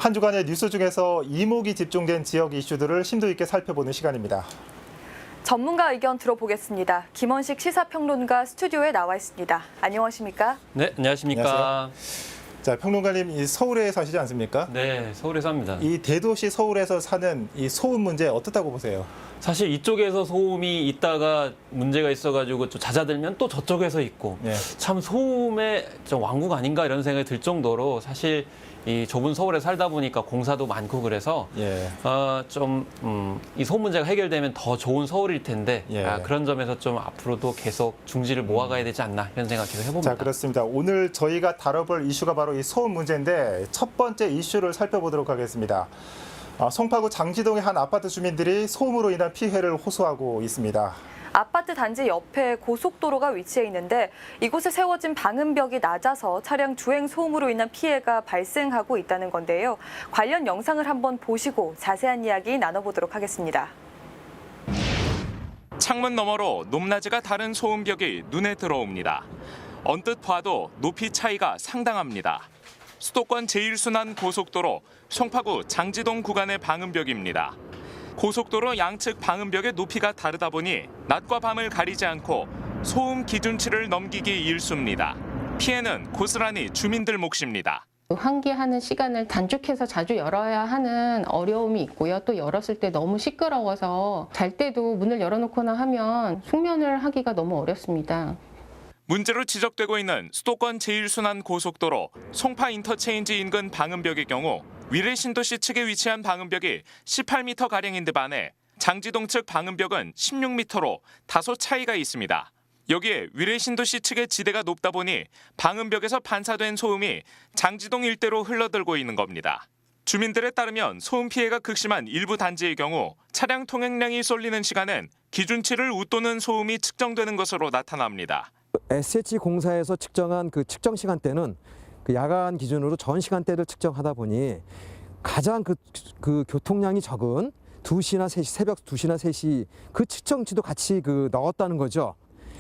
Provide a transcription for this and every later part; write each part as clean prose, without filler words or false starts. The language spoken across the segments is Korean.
한 주간의 뉴스 중에서 이목이 집중된 지역 이슈들을 심도 있게 살펴보는 시간입니다. 전문가 의견 들어보겠습니다. 김원식 시사평론가 스튜디오에 나와 있습니다. 안녕하십니까? 네, 안녕하십니까? 안녕하세요. 자, 평론가님, 이 서울에 사시지 않습니까? 네, 서울에 삽니다. 이 대도시 서울에서 사는 이 소음 문제 어떻다고 보세요? 사실 이쪽에서 소음이 있다가 문제가 있어가지고 좀 잦아들면 또 저쪽에서 있고 네. 참 소음의 좀 왕국 아닌가 이런 생각이 들 정도로 사실 이 좁은 서울에 살다 보니까 공사도 많고 그래서 예. 이 소음 문제가 해결되면 더 좋은 서울일 텐데 예. 그런 점에서 좀 앞으로도 계속 중지를 모아가야 되지 않나 이런 생각 계속 해봅니다. 자, 그렇습니다. 오늘 저희가 다뤄볼 이슈가 바로 이 소음 문제인데 첫 번째 이슈를 살펴보도록 하겠습니다. 송파구 장지동의 한 아파트 주민들이 소음으로 인한 피해를 호소하고 있습니다. 아파트 단지 옆에 고속도로가 위치해 있는데 이곳에 세워진 방음벽이 낮아서 차량 주행 소음으로 인한 피해가 발생하고 있다는 건데요. 관련 영상을 한번 보시고 자세한 이야기 나눠보도록 하겠습니다. 창문 너머로 높낮이가 다른 소음벽이 눈에 들어옵니다. 언뜻 봐도 높이 차이가 상당합니다. 수도권 제1순환 고속도로 송파구 장지동 구간의 방음벽입니다. 고속도로 양측 방음벽의 높이가 다르다 보니 낮과 밤을 가리지 않고 소음 기준치를 넘기기 일쑤입니다. 피해는 고스란히 주민들 몫입니다. 환기하는 시간을 단축해서 자주 열어야 하는 어려움이 있고요. 또 열었을 때 너무 시끄러워서 잘 때도 문을 열어놓거나 하면 숙면을 하기가 너무 어렵습니다. 문제로 지적되고 있는 수도권 제1순환 고속도로 송파 인터체인지 인근 방음벽의 경우 위례신도시 측에 위치한 방음벽이 18m가량인데 반해 장지동 측 방음벽은 16m로 다소 차이가 있습니다. 여기에 위례신도시 측의 지대가 높다 보니 방음벽에서 반사된 소음이 장지동 일대로 흘러들고 있는 겁니다. 주민들에 따르면 소음 피해가 극심한 일부 단지의 경우 차량 통행량이 쏠리는 시간엔 기준치를 웃도는 소음이 측정되는 것으로 나타납니다. SH공사에서 측정한 그 측정 시간대는 그 야간 기준으로 전 시간대를 측정하다 보니 가장 그 교통량이 적은 2시나 3시, 새벽 2시나 3시 그 측정치도 같이 넣었다는 거죠.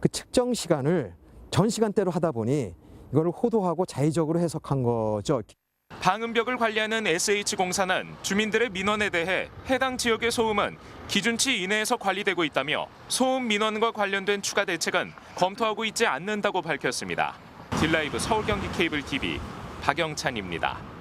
그 측정 시간을 전 시간대로 하다 보니 이거를 호도하고 자의적으로 해석한 거죠. 방음벽을 관리하는 SH공사는 주민들의 민원에 대해 해당 지역의 소음은 기준치 이내에서 관리되고 있다며 소음 민원과 관련된 추가 대책은 검토하고 있지 않는다고 밝혔습니다. 딜라이브 서울 경기 케이블 TV 박영찬입니다.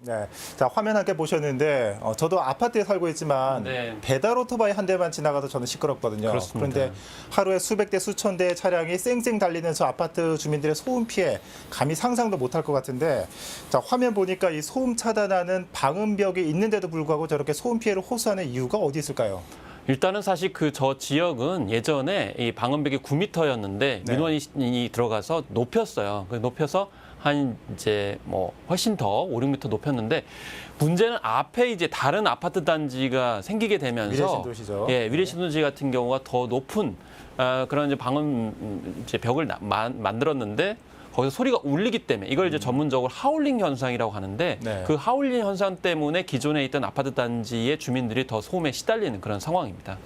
네, 자, 화면 함께 보셨는데 저도 아파트에 살고 있지만 네. 배달 오토바이 한 대만 지나가도 저는 시끄럽거든요. 그렇습니다. 그런데 하루에 수백 대 수천 대의 차량이 쌩쌩 달리는 저 아파트 주민들의 소음 피해 감히 상상도 못할 것 같은데, 자, 화면 보니까 이 소음 차단하는 방음벽이 있는데도 불구하고 저렇게 소음 피해를 호소하는 이유가 어디 있을까요? 일단은 사실 저 지역은 예전에 이 방음벽이 9m였는데 네. 민원이 들어가서 높였어요. 높여서 한 이제 훨씬 더 5, 6m 높였는데 문제는 앞에 이제 다른 아파트 단지가 생기게 되면서 위례신도시죠. 위례신도시 같은 경우가 더 높은 그런 이제 방음 이제 벽을 만들었는데 거기서 소리가 울리기 때문에 이걸 이제 전문적으로 하울링 현상이라고 하는데 네. 그 하울링 현상 때문에 기존에 있던 아파트 단지의 주민들이 더 소음에 시달리는 그런 상황입니다.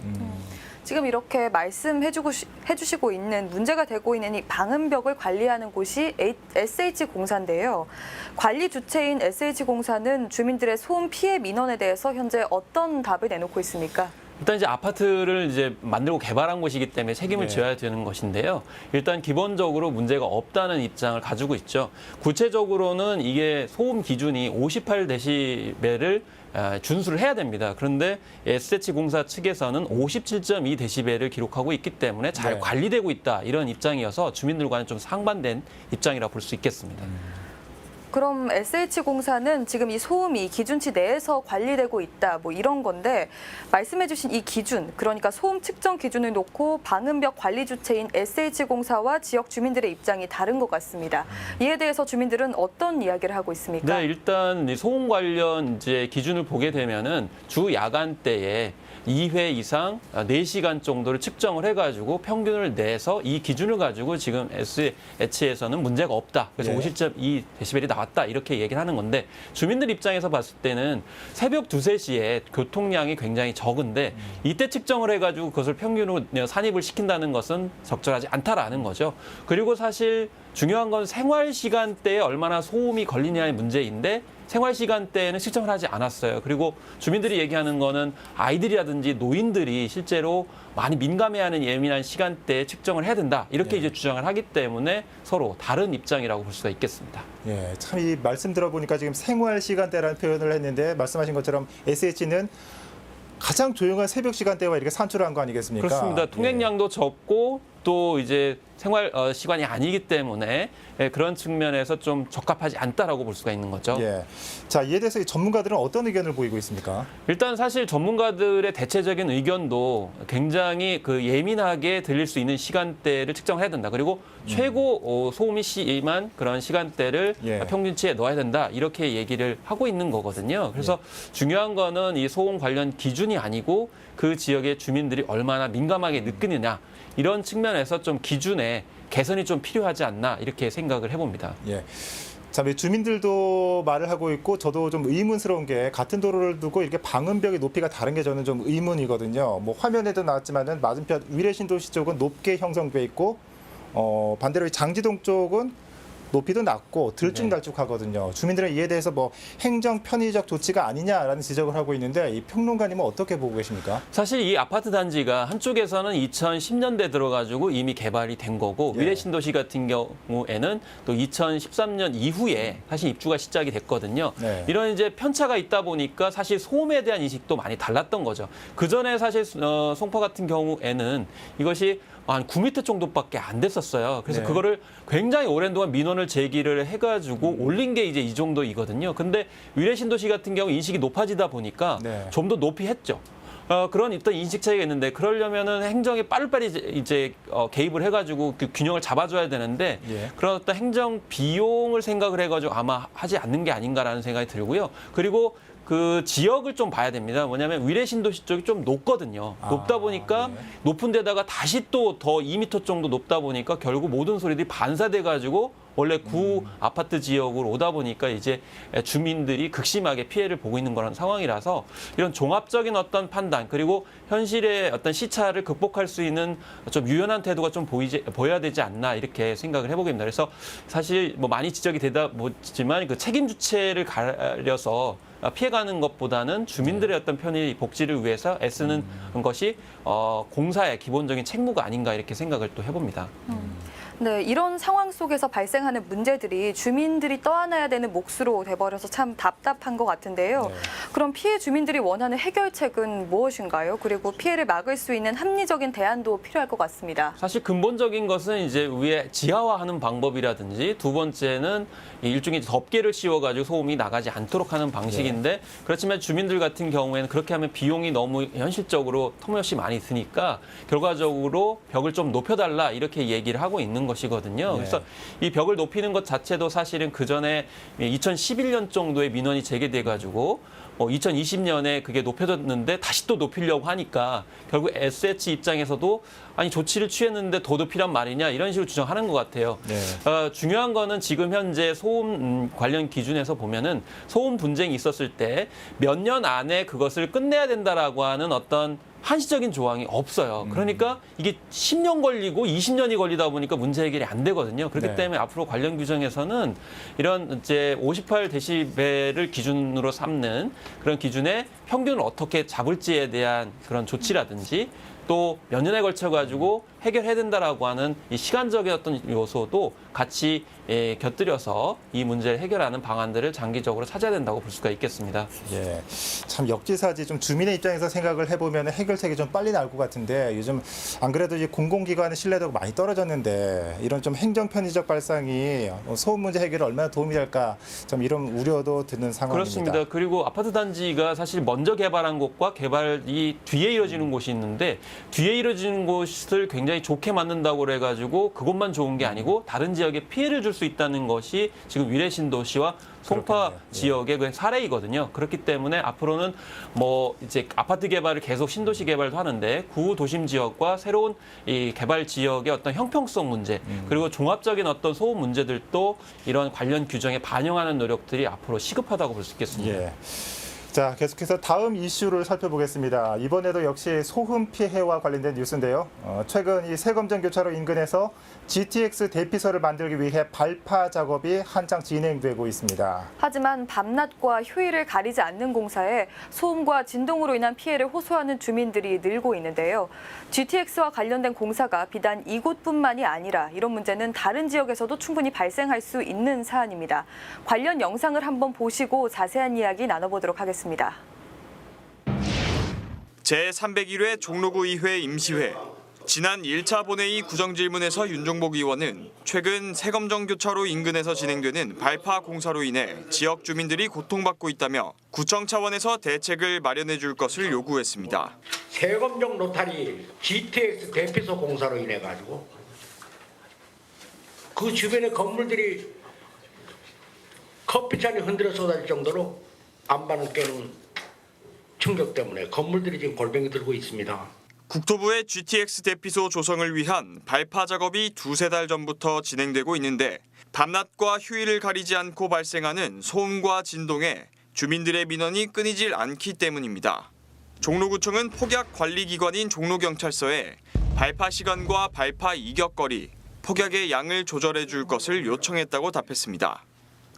지금 이렇게 말씀해주시고 있는 문제가 되고 있는 이 방음벽을 관리하는 곳이 SH공사인데요. 관리 주체인 SH공사는 주민들의 소음 피해 민원에 대해서 현재 어떤 답을 내놓고 있습니까? 일단 이제 아파트를 이제 만들고 개발한 곳이기 때문에 책임을 네. 져야 되는 것인데요. 일단 기본적으로 문제가 없다는 입장을 가지고 있죠. 구체적으로는 이게 소음 기준이 58데시벨을 준수를 해야 됩니다. 그런데 SH공사 측에서는 57.2데시벨을 기록하고 있기 때문에 잘 네. 관리되고 있다 이런 입장이어서 주민들과는 좀 상반된 입장이라고 볼 수 있겠습니다. 그럼 SH공사는 지금 이 소음이 기준치 내에서 관리되고 있다 이런 건데 말씀해주신 이 기준, 그러니까 소음 측정 기준을 놓고 방음벽 관리 주체인 SH공사와 지역 주민들의 입장이 다른 것 같습니다. 이에 대해서 주민들은 어떤 이야기를 하고 있습니까? 네, 일단 이 소음 관련 이제 기준을 보게 되면은 주 야간 때에 2회 이상 4시간 정도를 측정을 해가지고 평균을 내서 이 기준을 가지고 지금 SH에서는 문제가 없다. 그래서 네. 50.2데시벨이 나왔다. 이렇게 얘기를 하는 건데 주민들 입장에서 봤을 때는 새벽 2, 3시에 교통량이 굉장히 적은데 이때 측정을 해가지고 그것을 평균으로 산입을 시킨다는 것은 적절하지 않다라는 거죠. 그리고 사실 중요한 건 생활 시간대에 얼마나 소음이 걸리냐의 문제인데 생활 시간대에는 측정을 하지 않았어요. 그리고 주민들이 얘기하는 거는 아이들이라든지 노인들이 실제로 많이 민감해하는 예민한 시간대에 측정을 해야 된다. 이렇게 이제 주장을 하기 때문에 서로 다른 입장이라고 볼 수가 있겠습니다. 예, 참 이 말씀 들어보니까 지금 생활 시간대라는 표현을 했는데 말씀하신 것처럼 SH는 가장 조용한 새벽 시간대와 이렇게 산출한 거 아니겠습니까? 그렇습니다. 통행량도 적고 또 이제 생활 시간이 아니기 때문에 그런 측면에서 좀 적합하지 않다라고 볼 수가 있는 거죠. 예. 자, 이에 대해서 이 전문가들은 어떤 의견을 보이고 있습니까? 일단 사실 전문가들의 대체적인 의견도 굉장히 그 예민하게 들릴 수 있는 시간대를 측정해야 된다. 그리고 최고 소음이 심한 그런 시간대를 예. 평균치에 넣어야 된다. 이렇게 얘기를 하고 있는 거거든요. 그래서 중요한 거는 이 소음 관련 기준이 아니고 그 지역의 주민들이 얼마나 민감하게 느끼느냐. 이런 측면에서 좀 기준에 개선이 좀 필요하지 않나 이렇게 생각을 해봅니다. 예. 자, 주민들도 말을 하고 있고 저도 좀 의문스러운 게 같은 도로를 두고 이렇게 방음벽의 높이가 다른 게 저는 좀 의문이거든요. 뭐 화면에도 나왔지만은 맞은편 위례신도시 쪽은 높게 형성돼 있고 반대로 장지동 쪽은 높이도 낮고 들쭉날쭉하거든요. 주민들은 이에 대해서 뭐 행정 편의적 조치가 아니냐라는 지적을 하고 있는데 이 평론가님은 어떻게 보고 계십니까? 사실 이 아파트 단지가 한쪽에서는 2010년대 들어가지고 이미 개발이 된 거고 예. 위례신도시 같은 경우에는 또 2013년 이후에 사실 입주가 시작이 됐거든요. 네. 이런 이제 편차가 있다 보니까 사실 소음에 대한 인식도 많이 달랐던 거죠. 그 전에 사실 송파 같은 경우에는 이것이 한 9m 정도밖에 안 됐었어요. 그래서 네. 그거를 굉장히 오랜 동안 민원을 제기를 해가지고 올린 게 이제 이 정도이거든요. 근데 위례신도시 같은 경우 인식이 높아지다 보니까 네. 좀 더 높이 했죠. 그런 어떤 인식 차이가 있는데 그러려면은 행정이 빠르빠르 이제 개입을 해가지고 그 균형을 잡아줘야 되는데 예. 그런 어떤 행정 비용을 생각을 해가지고 아마 하지 않는 게 아닌가라는 생각이 들고요. 그리고 그 지역을 좀 봐야 됩니다. 뭐냐면 위례신도시 쪽이 좀 높거든요. 높다 보니까 네. 높은 데다가 다시 또 더 2m 정도 높다 보니까 결국 모든 소리들이 반사돼 가지고 원래 구 아파트 지역으로 오다 보니까 이제 주민들이 극심하게 피해를 보고 있는 그런 상황이라서 이런 종합적인 어떤 판단 그리고 현실의 어떤 시차를 극복할 수 있는 좀 유연한 태도가 좀 보여야 되지 않나 이렇게 생각을 해보게 됩니다. 그래서 사실 뭐 많이 지적이 되다 보지만 그 책임 주체를 가려서 피해가는 것보다는 주민들의 어떤 편의 복지를 위해서 애쓰는 것이 공사의 기본적인 책무가 아닌가 이렇게 생각을 또 해봅니다. 네, 이런 상황 속에서 발생하는 문제들이 주민들이 떠안아야 되는 몫으로 돼버려서 참 답답한 것 같은데요. 네. 그럼 피해 주민들이 원하는 해결책은 무엇인가요? 그리고 피해를 막을 수 있는 합리적인 대안도 필요할 것 같습니다. 사실 근본적인 것은 이제 위에 지하화하는 방법이라든지 두 번째는 일종의 덮개를 씌워가지고 소음이 나가지 않도록 하는 방식인데 그렇지만 주민들 같은 경우에는 그렇게 하면 비용이 너무 현실적으로 터무니없이 많이 드니까 결과적으로 벽을 좀 높여달라 이렇게 얘기를 하고 있는 것이거든요. 그래서 이 벽을 높이는 것 자체도 사실은 그 전에 2011년 정도에 민원이 제기돼가지고 2020년에 그게 높여졌는데 다시 또 높이려고 하니까 결국 SH 입장에서도 아니 조치를 취했는데 더 높이란 말이냐 이런 식으로 주장하는 것 같아요. 네. 중요한 거는 지금 현재 소음 관련 기준에서 보면은 소음 분쟁이 있었을 때 몇 년 안에 그것을 끝내야 된다라고 하는 어떤 한시적인 조항이 없어요. 그러니까 이게 10년 걸리고 20년이 걸리다 보니까 문제 해결이 안 되거든요. 그렇기 네. 때문에 앞으로 관련 규정에서는 이런 이제 58데시벨을 기준으로 삼는 그런 기준의 평균을 어떻게 잡을지에 대한 그런 조치라든지 또 몇 년에 걸쳐 가지고 해결해야 된다라고 하는 이 시간적인 어떤 요소도 같이 곁들여서 이 문제를 해결하는 방안들을 장기적으로 찾아야 된다고 볼 수가 있겠습니다. 예, 참 역지사지 좀 주민의 입장에서 생각을 해보면 해결책이 좀 빨리 나올 것 같은데 요즘 안 그래도 이제 공공기관의 신뢰도가 많이 떨어졌는데 이런 좀 행정 편의적 발상이 소음 문제 해결에 얼마나 도움이 될까 좀 이런 우려도 드는 상황입니다. 그렇습니다. 그리고 아파트 단지가 사실 먼저 개발한 곳과 개발이 뒤에 이루어지는 곳이 있는데 뒤에 이루어지는 곳을 굉장히 좋게 만든다고 그래가지고 그것만 좋은 게 아니고 다른 지역에 피해를 줄 수 있다는 것이 지금 위례신도시와 송파 그렇겠네요. 지역의 그 사례이거든요. 그렇기 때문에 앞으로는 뭐 이제 아파트 개발을 계속 신도시 개발도 하는데 구도심 지역과 새로운 이 개발 지역의 어떤 형평성 문제 그리고 종합적인 어떤 소음 문제들도 이런 관련 규정에 반영하는 노력들이 앞으로 시급하다고 볼 수 있겠습니다. 예. 자, 계속해서 다음 이슈를 살펴보겠습니다. 이번에도 역시 소음 피해와 관련된 뉴스인데요. 최근 이 세검정 교차로 인근에서 GTX 대피소를 만들기 위해 발파 작업이 한창 진행되고 있습니다. 하지만 밤낮과 휴일을 가리지 않는 공사에 소음과 진동으로 인한 피해를 호소하는 주민들이 늘고 있는데요. GTX와 관련된 공사가 비단 이곳뿐만이 아니라 이런 문제는 다른 지역에서도 충분히 발생할 수 있는 사안입니다. 관련 영상을 한번 보시고 자세한 이야기 나눠보도록 하겠습니다. 제301회 종로구 의회 임시회. 지난 1차 본회의 구정질문에서 윤종복 의원은 최근 세검정 교차로 인근에서 진행되는 발파 공사로 인해 지역 주민들이 고통받고 있다며 구청 차원에서 대책을 마련해 줄 것을 요구했습니다. 세검정 로타리 GTX 대피소 공사로 인해 가지고 그 주변의 건물들이 커피잔이 흔들어 쏟아질 정도로 안반을 깨는 충격 때문에 건물들이 지금 골병이 들고 있습니다. 국토부의 GTX 대피소 조성을 위한 발파 작업이 두세 달 전부터 진행되고 있는데 밤낮과 휴일을 가리지 않고 발생하는 소음과 진동에 주민들의 민원이 끊이질 않기 때문입니다. 종로구청은 폭약관리기관인 종로경찰서에 발파 시간과 발파 이격거리, 폭약의 양을 조절해 줄 것을 요청했다고 답했습니다.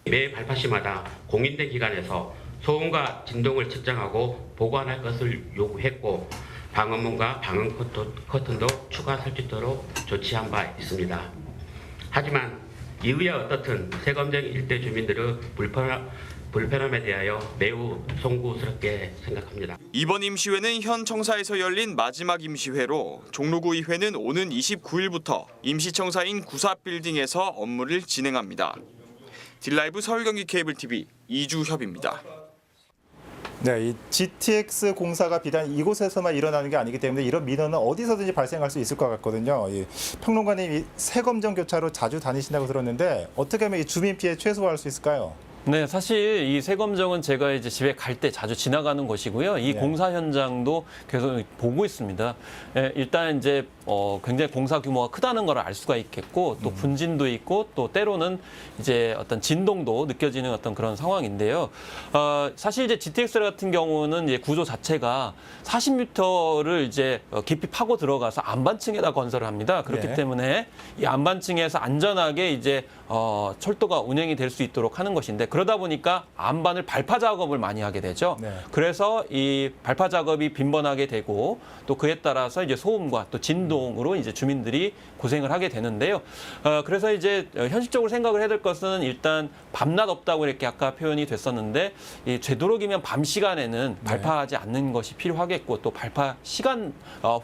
매 발파시마다 공인된 기관에서 소음과 진동을 측정하고 보관할 것을 요구했고 방음문과 방음 커튼도 추가 설치도록 조치한 바 있습니다. 하지만 이후에 어떻든 세검정 일대 주민들의 불편함에 대하여 매우 송구스럽게 생각합니다. 이번 임시회는 현 청사에서 열린 마지막 임시회로 종로구 의회는 오는 29일부터 임시청사인 구사빌딩에서 업무를 진행합니다. 딜라이브 서울경기 케이블TV 이주협입니다. 네, 이 GTX 공사가 비단 이곳에서만 일어나는 게 아니기 때문에 이런 민원은 어디서든지 발생할 수 있을 것 같거든요. 이 평론가님, 이 세검정 교차로 자주 다니신다고 들었는데 어떻게 하면 이 주민 피해 최소화할 수 있을까요? 네, 사실 이 세검정은 제가 이제 집에 갈 때 자주 지나가는 곳이고요. 이 네. 공사 현장도 계속 보고 있습니다. 일단 이제 굉장히 공사 규모가 크다는 걸 알 수가 있겠고, 또 분진도 있고, 또 때로는 이제 어떤 진동도 느껴지는 어떤 그런 상황인데요. 사실 이제 GTX 같은 경우는 이제 구조 자체가 40m를 이제 깊이 파고 들어가서 안반층에다 건설을 합니다. 그렇기 네. 때문에 이 안반층에서 안전하게 이제 철도가 운행이 될 수 있도록 하는 것인데, 그러다 보니까 안반을 발파 작업을 많이 하게 되죠. 네. 그래서 이 발파 작업이 빈번하게 되고 또 그에 따라서 이제 소음과 또 진동으로 이제 주민들이 고생을 하게 되는데요. 그래서 이제 현실적으로 생각을 해야 될 것은 일단 밤낮 없다고 이렇게 아까 표현이 됐었는데, 이 되도록이면 밤 시간에는 발파하지 않는 것이 필요하겠고, 또 발파 시간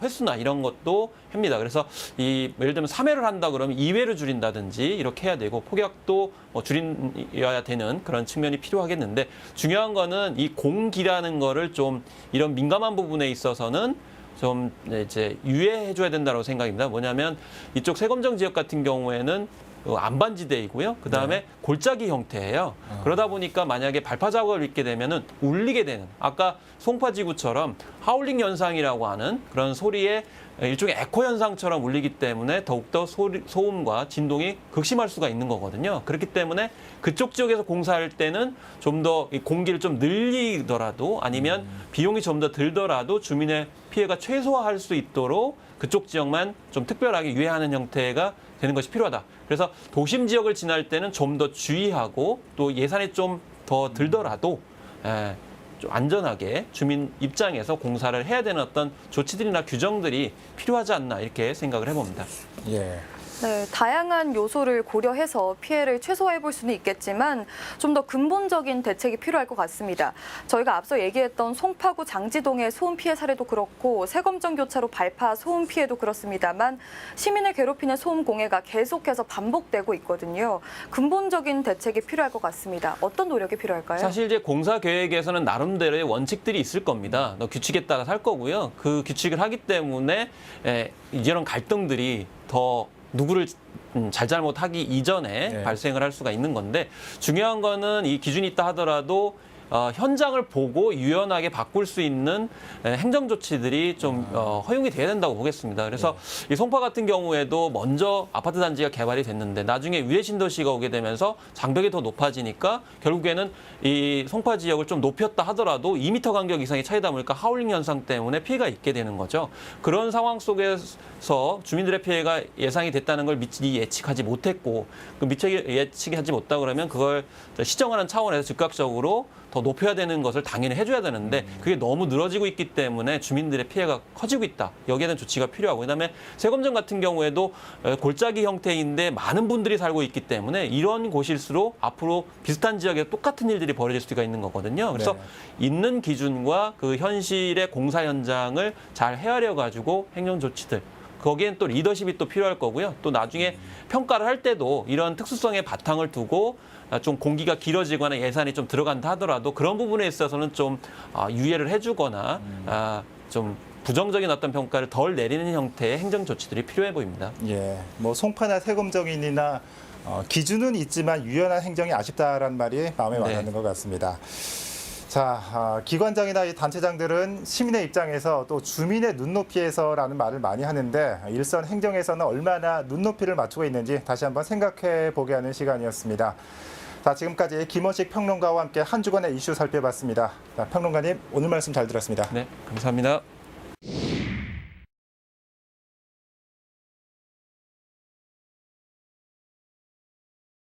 횟수나 이런 것도 합니다. 그래서 이 예를 들면 3회를 한다 그러면 2회를 줄인다든지 이렇게 해야 되고, 폭약도 줄여야 되는 그런 측면이 필요하겠는데, 중요한 거는 이 공기라는 거를 좀 이런 민감한 부분에 있어서는 좀 이제 유예해줘야 된다고 생각입니다. 뭐냐면 이쪽 세검정 지역 같은 경우에는 안반지대이고요. 그 다음에 골짜기 형태예요. 그러다 보니까 만약에 발파 작업을 입게 되면은 울리게 되는, 아까 송파지구처럼 하울링 현상이라고 하는 그런 소리에 일종의 에코 현상처럼 울리기 때문에 더욱더 소음과 진동이 극심할 수가 있는 거거든요. 그렇기 때문에 그쪽 지역에서 공사할 때는 좀 더 공기를 좀 늘리더라도, 아니면 비용이 좀 더 들더라도 주민의 피해가 최소화할 수 있도록 그쪽 지역만 좀 특별하게 유예하는 형태가 되는 것이 필요하다. 그래서 도심 지역을 지날 때는 좀 더 주의하고, 또 예산이 좀 더 들더라도 좀 안전하게 주민 입장에서 공사를 해야 되는 어떤 조치들이나 규정들이 필요하지 않나, 이렇게 생각을 해봅니다. 예. 네, 다양한 요소를 고려해서 피해를 최소화해 볼 수는 있겠지만 좀 더 근본적인 대책이 필요할 것 같습니다. 저희가 앞서 얘기했던 송파구 장지동의 소음 피해 사례도 그렇고 세검정 교차로 발파 소음 피해도 그렇습니다만 시민을 괴롭히는 소음 공해가 계속해서 반복되고 있거든요. 근본적인 대책이 필요할 것 같습니다. 어떤 노력이 필요할까요? 사실 이제 공사 계획에서는 나름대로의 원칙들이 있을 겁니다. 규칙에 따라 살 거고요. 그 규칙을 하기 때문에 이런 갈등들이 더 누구를 잘잘못하기 이전에 발생을 할 수가 있는 건데, 중요한 거는 이 기준이 있다 하더라도 현장을 보고 유연하게 바꿀 수 있는 행정 조치들이 좀 허용이 돼야 된다고 보겠습니다. 그래서 이 송파 같은 경우에도 먼저 아파트 단지가 개발이 됐는데 나중에 위례 신도시가 오게 되면서 장벽이 더 높아지니까 결국에는 이 송파 지역을 좀 높였다 하더라도 2m 간격 이상의 차이다 보니까 하울링 현상 때문에 피해가 있게 되는 거죠. 그런 상황 속에서 주민들의 피해가 예상이 됐다는 걸 미리 예측하지 못했고 미처 예측하지 못하고 그러면 그걸 시정하는 차원에서 즉각적으로 더 높여야 되는 것을 당연히 해줘야 되는데 그게 너무 늘어지고 있기 때문에 주민들의 피해가 커지고 있다. 여기에 대한 조치가 필요하고 그다음에 세검정 같은 경우에도 골짜기 형태인데 많은 분들이 살고 있기 때문에 이런 곳일수록 앞으로 비슷한 지역에 똑같은 일들이 벌어질 수가 있는 거거든요. 그래서 있는 기준과 그 현실의 공사 현장을 잘 헤아려 가지고 행정 조치들 거기엔 또 리더십이 또 필요할 거고요. 또 나중에 평가를 할 때도 이런 특수성의 바탕을 두고 좀 공기가 길어지거나 예산이 좀 들어간다 하더라도 그런 부분에 있어서는 좀 유예를 해주거나 좀 부정적인 어떤 평가를 덜 내리는 형태의 행정 조치들이 필요해 보입니다. 예, 뭐 송파나 세검정인이나 기준은 있지만 유연한 행정이 아쉽다라는 말이 마음에 와닿는 것 같습니다. 자, 기관장이나 이 단체장들은 시민의 입장에서 또 주민의 눈높이에서라는 말을 많이 하는데 일선 행정에서는 얼마나 눈높이를 맞추고 있는지 다시 한번 생각해 보게 하는 시간이었습니다. 자, 지금까지 김원식 평론가와 함께 한 주간의 이슈 살펴봤습니다. 자, 평론가님 오늘 말씀 잘 들었습니다. 네, 감사합니다.